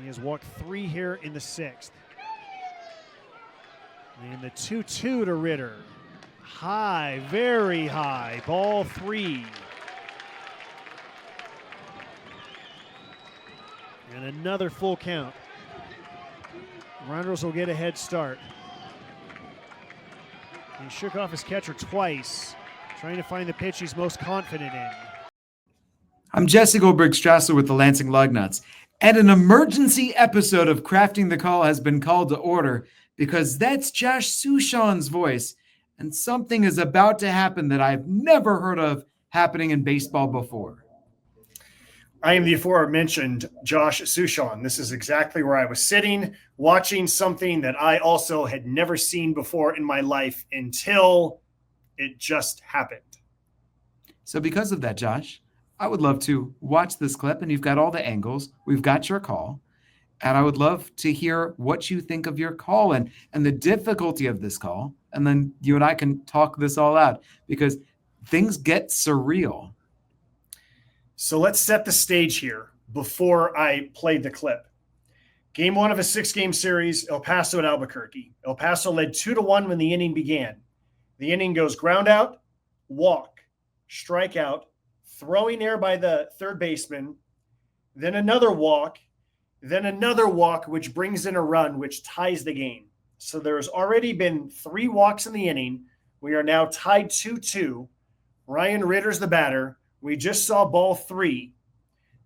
He has walked 3 here in the 6th. And the 2-2 to Ritter. High, very high, ball 3. And another full count. Runners will get a head start. He shook off his catcher twice, trying to find the pitch he's most confident in. I'm Jesse Goldberg-Strassler with the Lansing Lugnuts, and an emergency episode of Crafting the Call has been called to order because that's Josh Sushon's voice, and something is about to happen that I've never heard of happening in baseball before. I am the aforementioned Josh Sushon. This is exactly where I was sitting, watching something that I also had never seen before in my life until it just happened. So because of that, Josh, I would love to watch this clip, and you've got all the angles. We've got your call, and I would love to hear what you think of your call and the difficulty of this call, and then you and I can talk this all out because things get surreal. So let's set the stage here before I played the clip. Game 1 of a 6-game series, El Paso at Albuquerque. El Paso led 2-1 when the inning began. The inning goes ground out, walk, strikeout, throwing air by the third baseman, then another walk, which brings in a run, which ties the game. So there's already been 3 walks in the inning. We are now tied 2-2. Ryan Ritter's the batter. We just saw ball 3.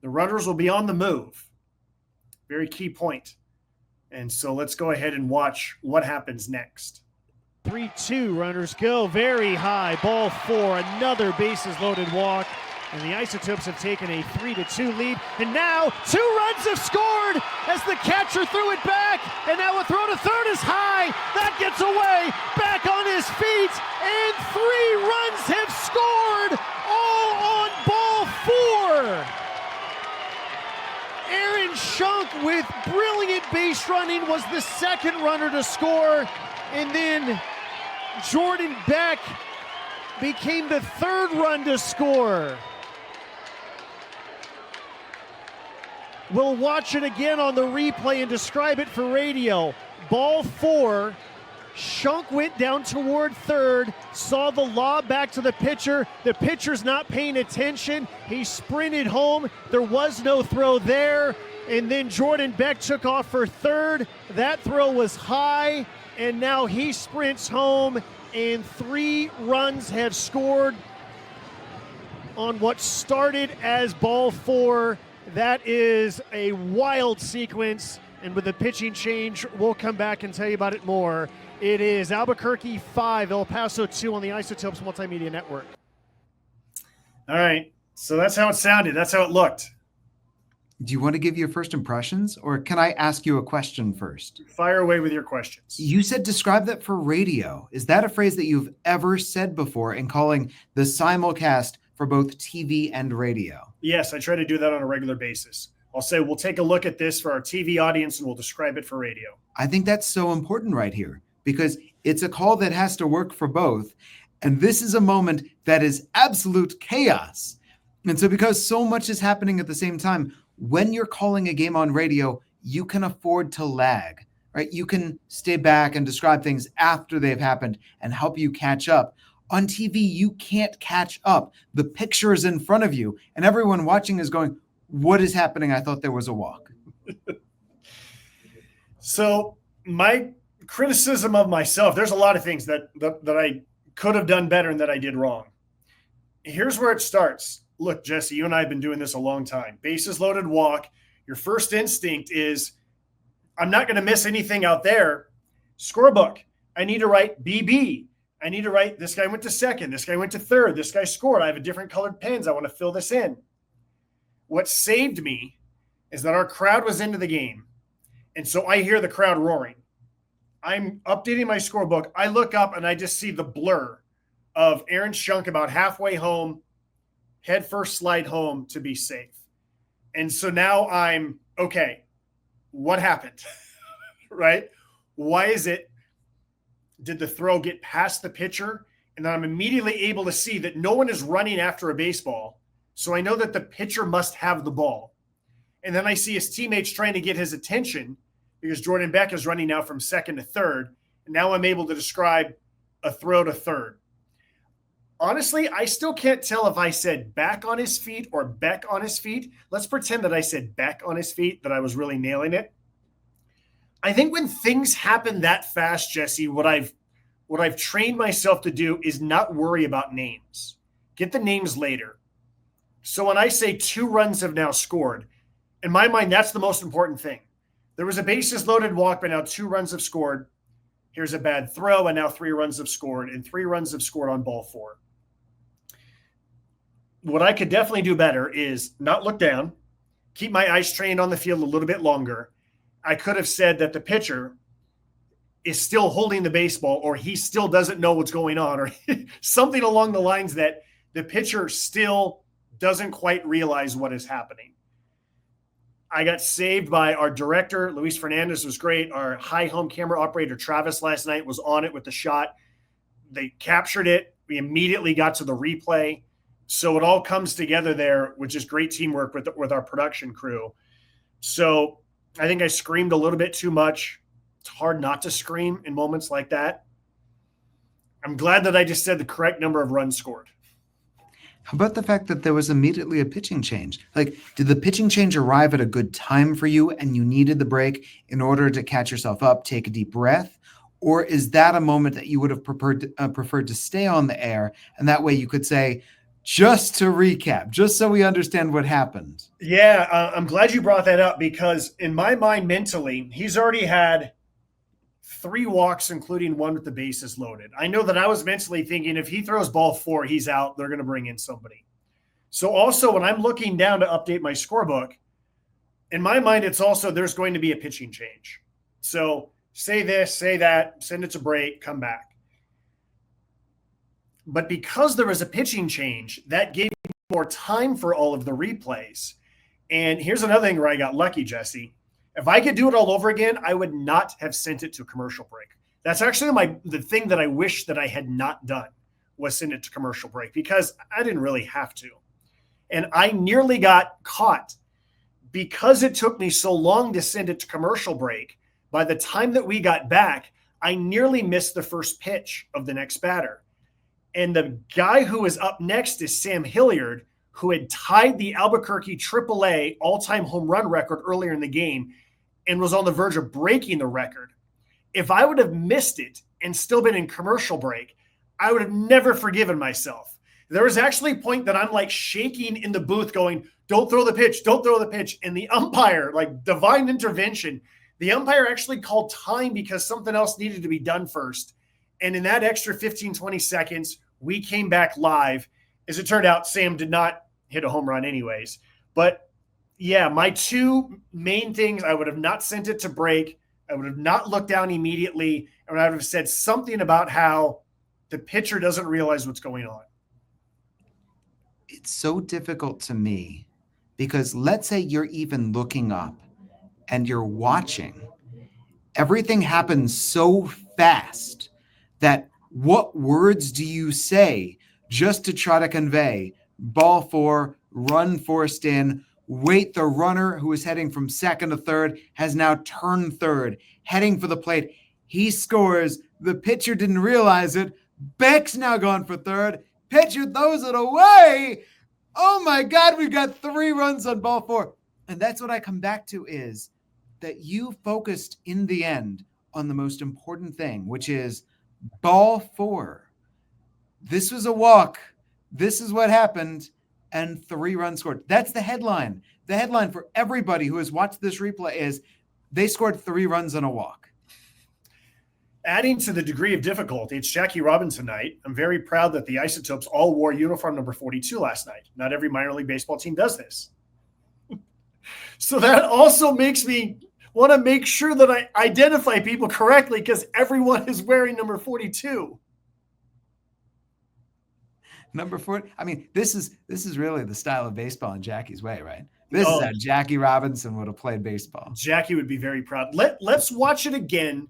The runners will be on the move. Very key point. And so let's go ahead and watch what happens next. 3-2, runners go very high, ball 4, another bases loaded walk. And the Isotopes have taken a 3-2 lead. And now 2 runs have scored as the catcher threw it back. And now a throw to third is high. That gets away. Back on his feet. And 3 runs have scored. All on ball 4. Aaron Schunk with brilliant base running was the second runner to score. And then Jordan Beck became the 3rd run to score. We'll watch it again on the replay and describe it for radio. Ball 4, Schunk went down toward third, saw the lob back to the pitcher. The pitcher's not paying attention. He sprinted home. There was no throw there. And then Jordan Beck took off for third. That throw was high, and now he sprints home, and 3 runs have scored on what started as ball 4. That is a wild sequence, and with the pitching change, we'll come back and tell you about it more. It is Albuquerque 5, El Paso 2 on the Isotopes Multimedia Network. All right, so that's how it sounded. That's how it looked. Do you want to give your first impressions, or can I ask you a question first? Fire away with your questions. You said describe that for radio. Is that a phrase that you've ever said before in calling the simulcast for both TV and radio? Yes, I try to do that on a regular basis. I'll say we'll take a look at this for our TV audience and we'll describe it for radio. I think that's so important right here because it's a call that has to work for both. And this is a moment that is absolute chaos. And so because so much is happening at the same time, when you're calling a game on radio, you can afford to lag, right? You can stay back and describe things after they've happened and help you catch up. On TV, you can't catch up. The picture is in front of you, and everyone watching is going, what is happening? I thought there was a walk. So my criticism of myself, there's a lot of things that I could have done better and that I did wrong. Here's where it starts. Look, Jesse, you and I have been doing this a long time. Bases loaded walk. Your first instinct is, I'm not going to miss anything out there. Scorebook. I need to write BB. I need to write, this guy went to second, this guy went to third, this guy scored. I have a different colored pens. I want to fill this in. What saved me is that our crowd was into the game. And so I hear the crowd roaring. I'm updating my scorebook. I look up and I just see the blur of Aaron Schunk about halfway home, head first slide home to be safe. And so now I'm, okay, what happened? Right? Why is it? Did the throw get past the pitcher? And then I'm immediately able to see that no one is running after a baseball. So I know that the pitcher must have the ball. And then I see his teammates trying to get his attention because Jordan Beck is running now from second to third. And now I'm able to describe a throw to third. Honestly, I still can't tell if I said back on his feet or Beck on his feet. Let's pretend that I said Beck on his feet, that I was really nailing it. I think when things happen that fast, Jesse, what I've trained myself to do is not worry about names. Get the names later. So when I say 2 runs have now scored, in my mind, that's the most important thing. There was a bases loaded walk, but now 2 runs have scored. Here's a bad throw, and now 3 runs have scored, and 3 runs have scored on ball 4. What I could definitely do better is not look down, keep my eyes trained on the field a little bit longer. I could have said that the pitcher is still holding the baseball, or he still doesn't know what's going on, or something along the lines that the pitcher still doesn't quite realize what is happening. I got saved by our director. Luis Fernandez was great. Our high home camera operator, Travis, last night was on it with the shot. They captured it. We immediately got to the replay. So it all comes together there, which is great teamwork with our production crew. So I think I screamed a little bit too much. It's hard not to scream in moments like that. I'm glad that I just said the correct number of runs scored. How about the fact that there was immediately a pitching change? Like, did the pitching change arrive at a good time for you and you needed the break in order to catch yourself up, take a deep breath? Or is that a moment that you would have preferred to stay on the air? And that way you could say, just to recap, just so we understand what happened. Yeah, I'm glad you brought that up because in my mind mentally, he's already had 3 walks, including 1 with the bases loaded. I know that I was mentally thinking if he throws ball 4, he's out. They're going to bring in somebody. So also when I'm looking down to update my scorebook, in my mind, it's also there's going to be a pitching change. So say this, say that, send it to break, come back. But because there was a pitching change, that gave me more time for all of the replays. And here's another thing where I got lucky, Jesse. If I could do it all over again, I would not have sent it to a commercial break. That's actually the thing that I wish that I had not done was send it to commercial break because I didn't really have to. And I nearly got caught because it took me so long to send it to commercial break. By the time that we got back, I nearly missed the first pitch of the next batter. And the guy who was up next is Sam Hilliard, who had tied the Albuquerque AAA all-time home run record earlier in the game and was on the verge of breaking the record. If I would have missed it and still been in commercial break, I would have never forgiven myself. There was actually a point that I'm like shaking in the booth going, don't throw the pitch, don't throw the pitch. And the umpire, like divine intervention, the umpire actually called time because something else needed to be done first. And in that extra 15, 20 seconds, we came back live. As it turned out, Sam did not hit a home run anyways. But yeah, my 2 main things, I would have not sent it to break. I would have not looked down immediately. And I would have said something about how the pitcher doesn't realize what's going on. It's so difficult to me because let's say you're even looking up and you're watching. Everything happens so fast that what words do you say just to try to convey ball 4, run forced in, wait, the runner who is heading from second to third has now turned third, heading for the plate. He scores. The pitcher didn't realize it. Beck's now gone for third. Pitcher throws it away. Oh my God, we've got 3 runs on ball 4. And that's what I come back to is that you focused in the end on the most important thing, which is ball 4. This was a walk. This is what happened. And 3 runs scored. That's the headline. The headline for everybody who has watched this replay is they scored 3 runs on a walk. Adding to the degree of difficulty, it's Jackie Robinson night. I'm very proud that the Isotopes all wore uniform number 42 last night. Not every minor league baseball team does this. So that also makes me want to make sure that I identify people correctly because everyone is wearing number 42. Number 40. I mean, this is really the style of baseball in Jackie's way, right? This is how Jackie Robinson would have played baseball. Jackie would be very proud. Let's watch it again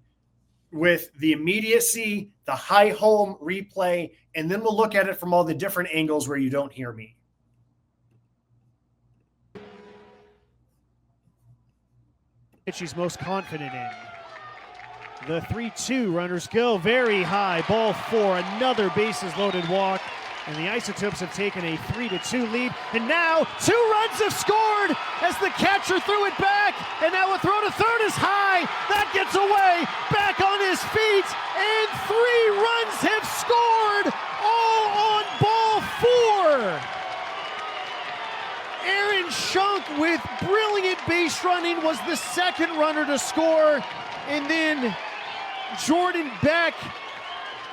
with the immediacy, the high home replay, and then we'll look at it from all the different angles where you don't hear me. she's most confident in. The 3-2 runners go very high. Ball 4, another bases loaded walk. And the Isotopes have taken a 3-2 lead. And now 2 runs have scored as the catcher threw it back. And now a throw to third is high. That gets away. Back on his feet. And 3 runs have scored, all on ball 4. Aaron Schunk with brilliant base running was the second runner to score. And then Jordan Beck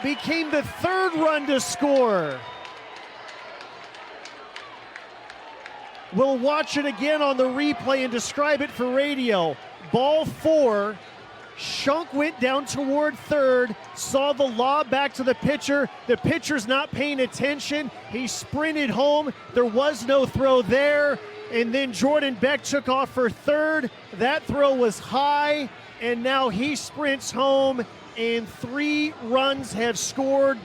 became the third run to score. We'll watch it again on the replay and describe it for radio. Ball 4, Schunk went down toward third, saw the lob back to the pitcher. The pitcher's not paying attention. He sprinted home. There was no throw there. And then Jordan Beck took off for third. That throw was high, and now he sprints home, and 3 runs have scored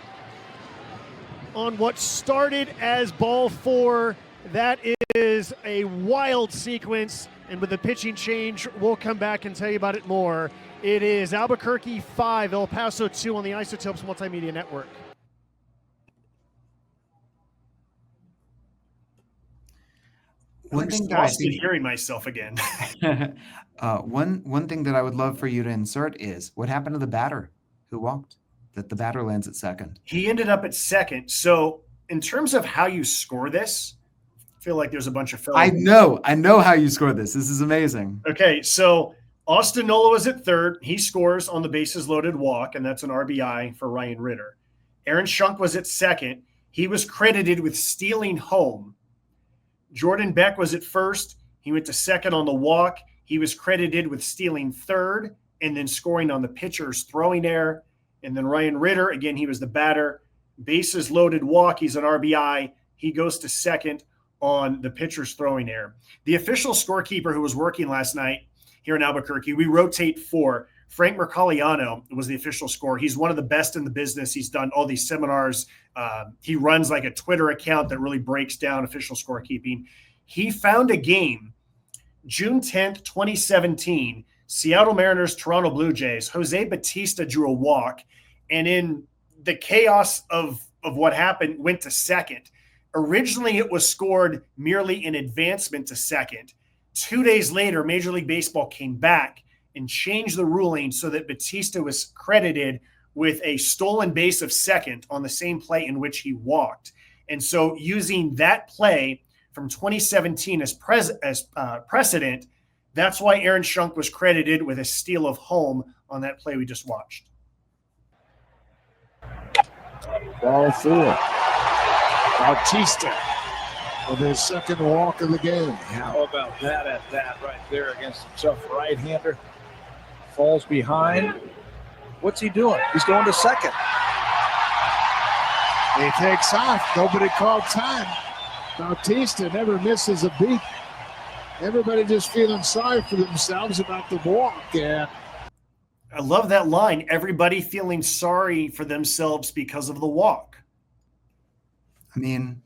on what started as ball 4. That is a wild sequence, and with the pitching change, we'll come back and tell you about it more. It is Albuquerque 5, El Paso 2 on the Isotopes Multimedia Network. One thing that I think, hearing myself again. one thing that I would love for you to insert is what happened to the batter who walked, that the batter lands at second. He ended up at second. So in terms of how you score this, I feel like there's a bunch of fellas. I know how you score this. This is amazing. Okay, so Austin Nola was at third. He scores on the bases loaded walk, and that's an RBI for Ryan Ritter. Aaron Schunk was at second. He was credited with stealing home. Jordan Beck was at first. He went to second on the walk. He was credited with stealing third and then scoring on the pitcher's throwing error. And then Ryan Ritter, again, he was the batter. Bases loaded walk. He's an RBI. He goes to second on the pitcher's throwing error. The official scorekeeper who was working last night here in Albuquerque, we rotate 4. Frank Mercaliano was the official score. He's one of the best in the business. He's done all these seminars. He runs like a Twitter account that really breaks down official scorekeeping. He found a game, June 10th, 2017, Seattle Mariners, Toronto Blue Jays. Jose Bautista drew a walk, and in the chaos of what happened, went to second. Originally, it was scored merely in advancement to second. 2 days later, Major League Baseball came back and changed the ruling so that Bautista was credited with a stolen base of second on the same play in which he walked. And so using that play from 2017 as precedent, that's why Aaron Schunk was credited with a steal of home on that play we just watched. Ball 4. Bautista with his second walk of the game. How about that at that right there against a tough right-hander? Falls behind. What's he doing? He's going to second. He takes off. Nobody called time. Bautista never misses a beat. Everybody just feeling sorry for themselves about the walk. And I love that line. Everybody feeling sorry for themselves because of the walk. I mean,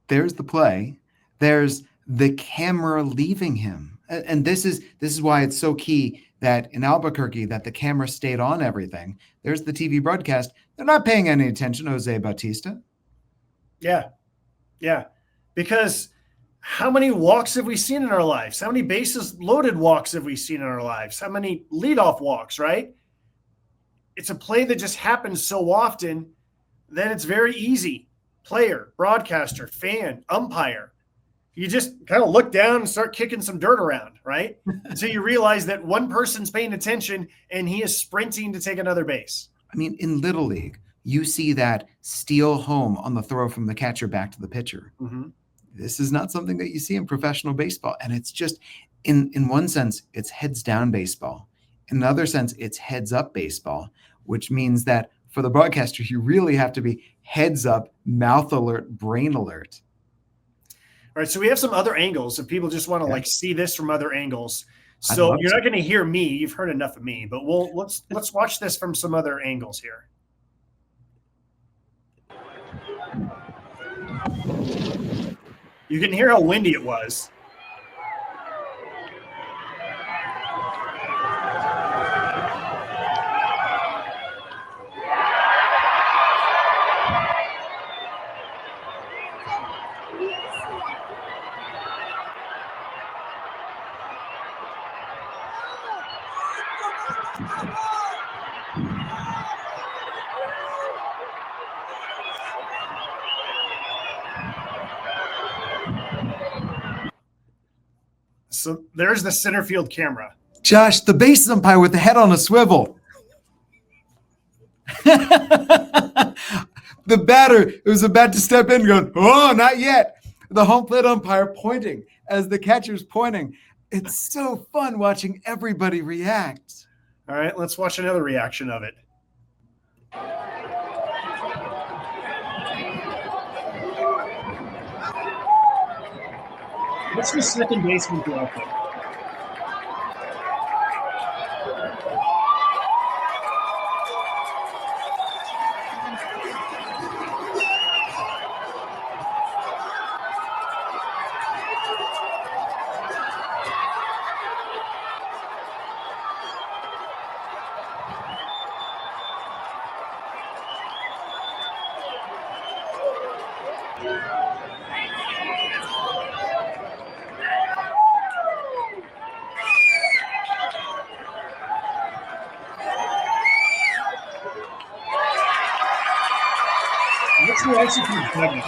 there's the play. There's the camera leaving him. And this is why it's so key that in Albuquerque that the camera stayed on everything. There's the TV broadcast. They're not paying any attention to Jose Bautista. Yeah. Because how many walks have we seen in our lives? How many bases loaded walks have we seen in our lives? How many leadoff walks, right? It's a play that just happens so often that it's very easy. Player, broadcaster, fan, umpire. You just kind of look down and start kicking some dirt around, right? Until you realize that one person's paying attention and he is sprinting to take another base. I mean, in Little League, you see that steal home on the throw from the catcher back to the pitcher. Mm-hmm. This is not something that you see in professional baseball. And it's just, in one sense, it's heads down baseball. In another sense, it's heads up baseball, which means that for the broadcaster, you really have to be heads up, mouth alert, brain alert. All right, so we have some other angles if people just want to see this from other angles. So you're not going to hear me. You've heard enough of me, but let's watch this from some other angles here. You can hear how windy it was. So there's the center field camera. Josh, the base umpire with the head on a swivel. The batter was about to step in going, oh, not yet. The home plate umpire pointing as the catcher's pointing. It's so fun watching everybody react. All right, let's watch another reaction of it. What's the second baseman do out there? What's the execute segment?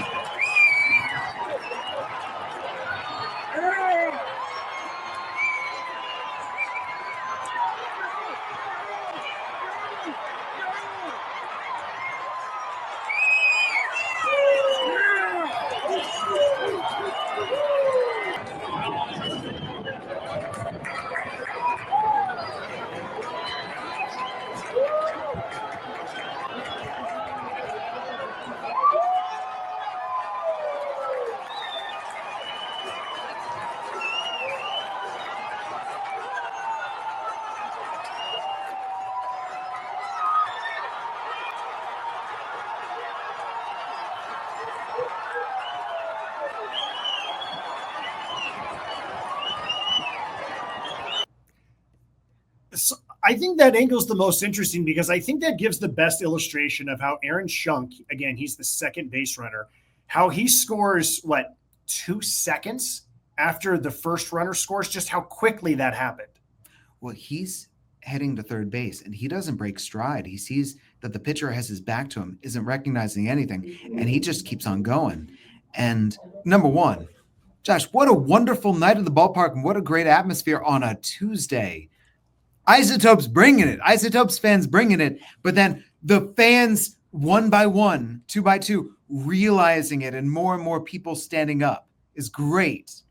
So I think that angle's the most interesting because I think that gives the best illustration of how Aaron Schunk, again, he's the second base runner, how he scores, 2 seconds after the first runner scores, just how quickly that happened. Well, he's heading to third base and he doesn't break stride. He sees that the pitcher has his back to him, isn't recognizing anything, and he just keeps on going. And number one, Josh, what a wonderful night at the ballpark and what a great atmosphere on a Tuesday. Isotopes bringing it. Isotopes fans bringing it. But then the fans, one by one, two by two, realizing it and more people standing up is great.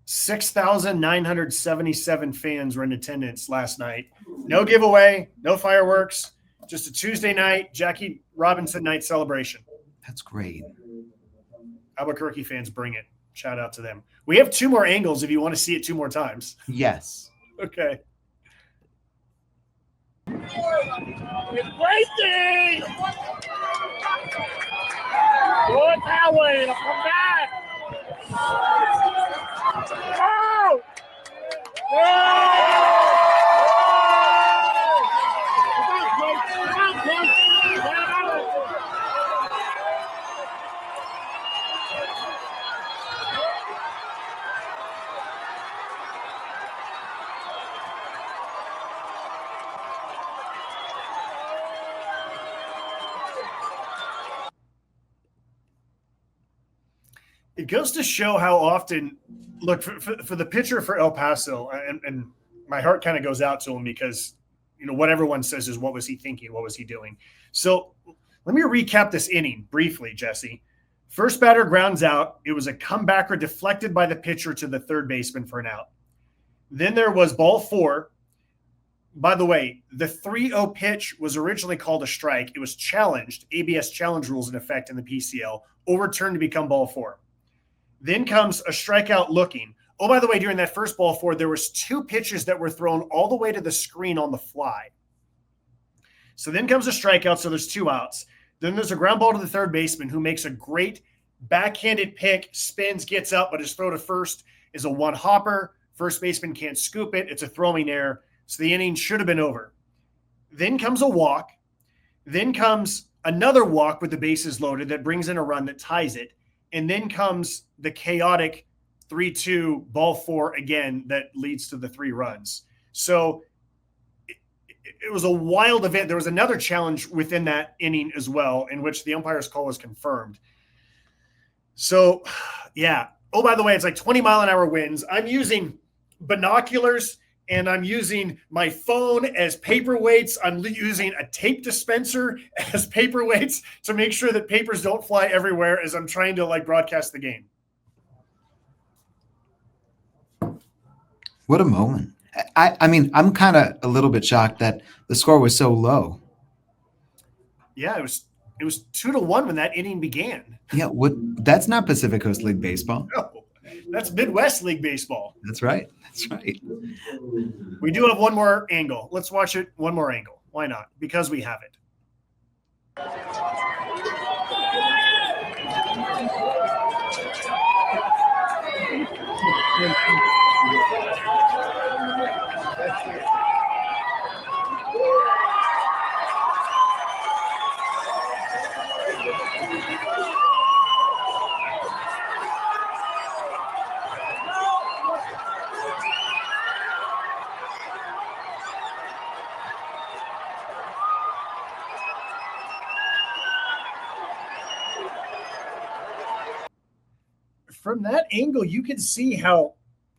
6,977 fans were in attendance last night. No giveaway, no fireworks, just a Tuesday night, Jackie Robinson night celebration. That's great. Albuquerque fans bring it. Shout out to them. We have 2 more angles if you want to see it 2 more times. Yes. Okay. It's racing! Go it that way. It'll come back. Oh! It goes to show how often, look, for the pitcher for El Paso, and my heart kind of goes out to him because, what everyone says is, what was he thinking? What was he doing? So let me recap this inning briefly, Jesse. First batter grounds out. It was a comebacker deflected by the pitcher to the third baseman for an out. Then there was ball 4. By the way, the 3-0 pitch was originally called a strike. It was challenged, ABS challenge rules in effect in the PCL, overturned to become ball 4. Then comes a strikeout looking. Oh, by the way, during that first ball 4, there was 2 pitches that were thrown all the way to the screen on the fly. So then comes a strikeout, so there's 2 outs. Then there's a ground ball to the third baseman who makes a great backhanded pick, spins, gets up, but his throw to first is a one-hopper. First baseman can't scoop it. It's a throwing error. So the inning should have been over. Then comes a walk. Then comes another walk with the bases loaded that brings in a run that ties it. And then comes the chaotic 3-2 ball 4 again that leads to the 3 runs. So it was a wild event. There was another challenge within that inning as well, in which the umpire's call was confirmed. So, yeah. Oh, by the way, it's like 20-mile-an-hour winds. I'm using binoculars and I'm using my phone as paperweights. I'm using a tape dispenser as paperweights to make sure that papers don't fly everywhere as I'm trying to broadcast the game. What a moment. I mean, I'm kind of a little bit shocked that the score was so low. Yeah, it was 2-1 when that inning began. Yeah, that's not Pacific Coast League baseball. No, that's Midwest League baseball. That's right. That's right. We do have one more angle. Let's watch it one more angle. Why not? Because we have it. From that angle, you can see how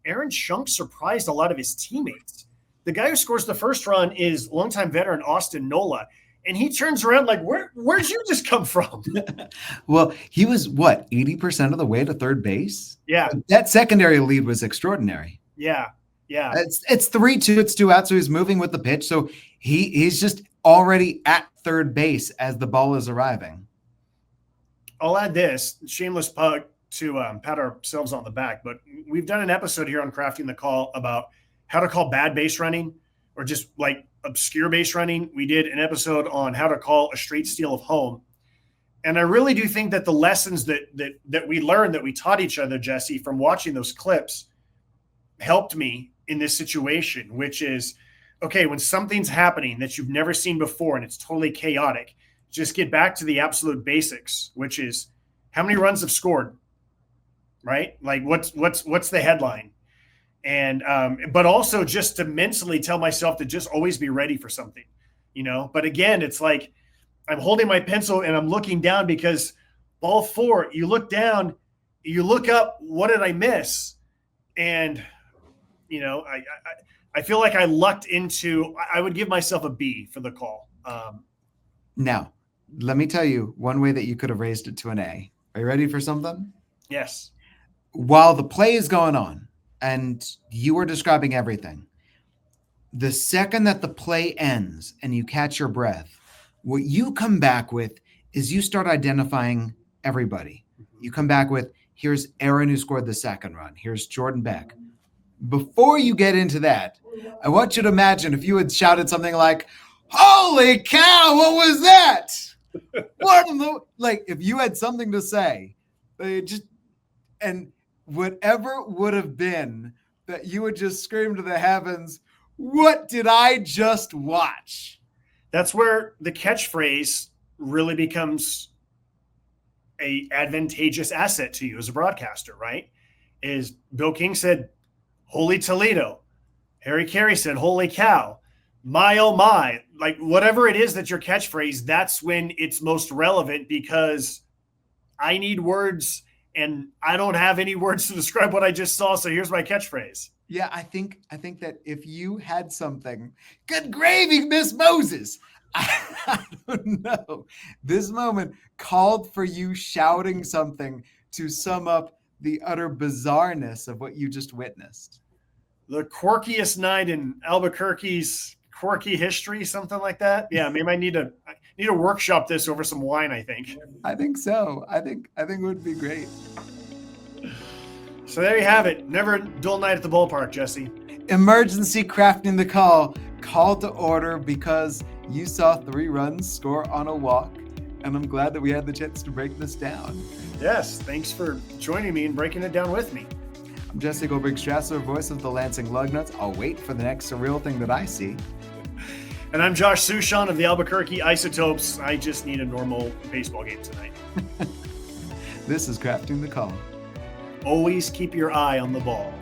Aaron Schunk surprised a lot of his teammates. The guy who scores the first run is longtime veteran Austin Nola, and he turns around like, where'd you just come from? Well, he was, 80% of the way to third base? Yeah. That secondary lead was extraordinary. Yeah. It's 3-2, it's 2 out, so he's moving with the pitch. So he's just already at third base as the ball is arriving. I'll add this, shameless plug, to pat ourselves on the back, but we've done an episode here on Crafting the Call about how to call bad base running or just obscure base running. We did an episode on how to call a straight steal of home. And I really do think that the lessons that we learned, that we taught each other, Jesse, from watching those clips helped me in this situation, which is, okay, when something's happening that you've never seen before and it's totally chaotic, just get back to the absolute basics, which is how many runs have scored, right? Like what's the headline? And but also just to mentally tell myself to just always be ready for something, But again, it's like I'm holding my pencil and I'm looking down because ball 4, you look down, you look up, what did I miss? And I feel like I lucked into. I would give myself a B for the call. Now, let me tell you one way that you could have raised it to an A. Are you ready for something? Yes. While the play is going on and you are describing everything, the second that the play ends and you catch your breath, what you come back with is you start identifying everybody. You come back with, here's Aaron who scored the second run. Here's Jordan Beck. Before you get into that, I want you to imagine if you had shouted something like, holy cow, what was that? What in the, if you had something to say, and whatever would have been that you would just scream to the heavens, what did I just watch? That's where the catchphrase really becomes a advantageous asset to you as a broadcaster, right? Is Bill King said, holy Toledo. Harry Carey said, holy cow. My, oh my. Whatever it is that's your catchphrase, that's when it's most relevant because I need words and I don't have any words to describe what I just saw. So here's my catchphrase. Yeah, I think that if you had something, good gravy, Miss Moses. I don't know. This moment called for you shouting something to sum up the utter bizarreness of what you just witnessed. The quirkiest night in Albuquerque's quirky history, something like that. Yeah, maybe I need to workshop this over some wine, I think. I think so. I think it would be great. So there you have it. Never a dull night at the ballpark, Jesse. Emergency Crafting the Call. Call to order because you saw 3 runs score on a walk, and I'm glad that we had the chance to break this down. Yes, thanks for joining me and breaking it down with me. I'm Jesse Goldberg-Strassler, voice of the Lansing Lugnuts. I'll wait for the next surreal thing that I see. And I'm Josh Sushan of the Albuquerque Isotopes. I just need a normal baseball game tonight. This is Crafting the Call. Always keep your eye on the ball.